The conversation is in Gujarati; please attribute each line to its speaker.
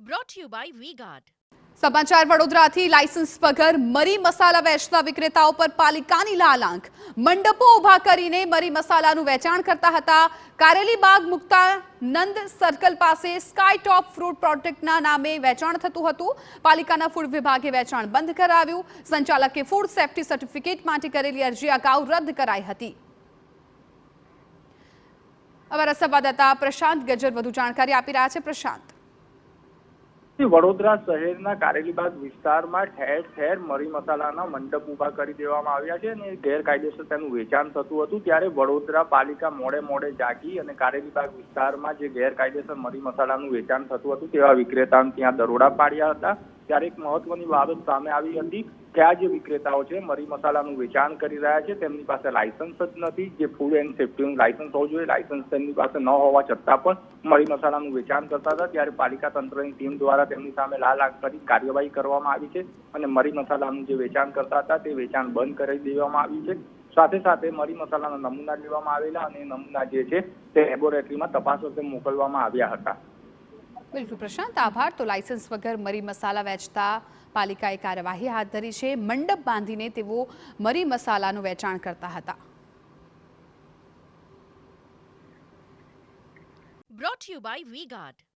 Speaker 1: brought to you by V-Guard.
Speaker 2: સમાચાર વડોદરાથી લાયસન્સ વગર મરી મસાલા વેચતા વિક્રેતાઓ પર પાલિકાની લાલાંક મંડપો ઊભા કરીને મરી મસાલાનું વેચાણ કરતા હતા। કારેલીબાગ મુક્તાનંદ સર્કલ પાસે સ્કાય ટોપ ફ્રૂટ પ્રોડક્ટના નામે વેચાણ થતું હતું। પાલિકાના ફૂડ વિભાગે વેચાણ બંધ કરાવ્યું। સંચાલકે ફૂડ સેફ્ટી સર્ટિફિકેટ માટે કરેલી અરજી અગાઉ રદ કરાઈ હતી। અમારા સંવાદદાતા પ્રશાંત ગજર વધુ જાણકારી આપી રહ્યા છે। પ્રશાંત,
Speaker 3: વડોદરા શહેરના કારેલીબાગ વિસ્તારમાં ઠેર ઠેર મરી મસાલાના મંડપ ઉભા કરી દેવામાં આવ્યા છે અને ગેરકાયદેસર તેનું વેચાણ થતું હતું। ત્યારે વડોદરા પાલિકા મોડે જાગી અને કારેલીબાગ વિસ્તારમાં જે ગેરકાયદેસર મરી મસાલાનું વેચાણ થતું હતું તેવા વિક્રેતાઓને ત્યાં દરોડા પાડ્યા હતા। ત્યારે એક મહત્વની બાબત સામે આવી હતી કે આ જે વિક્રેતાઓ છે મરી મસાલાનું વેચાણ કરી રહ્યા છે તેમની પાસે લાયસન્સ જ નથી। જે ફૂડ એન્ડ સેફ્ટીનું લાયસન્સ હોવું જોઈએ, લાયસન્સ તેમની પાસે ન હોવા છતાં પણ મરી મસાલાનું વેચાણ કરતા હતા। ત્યારે પાલિકા તંત્રની ટીમ દ્વારા તેમની સામે લાલાંક કરી કાર્યવાહી કરવામાં આવી છે અને મરી મસાલાનું જે વેચાણ કરતા હતા તે વેચાણ બંધ કરી દેવામાં આવ્યું છે। સાથે સાથે મરી મસાલાના નમૂના લેવામાં આવેલા અને નમૂના જે છે તે લેબોરેટરીમાં તપાસ અર્થે મોકલવામાં આવ્યા હતા।
Speaker 2: બિલકુલ પ્રશાંત, આભાર। તો લાયસન્સ વગર મરી મસાલા વેચતા પાલિકાએ કાર્યવાહી હાથ ધરી છે। મંડપ બાંધીને તેઓ મરી મસાલાનું વેચાણ કરતા હતા।
Speaker 1: Brought to you by V-Guard.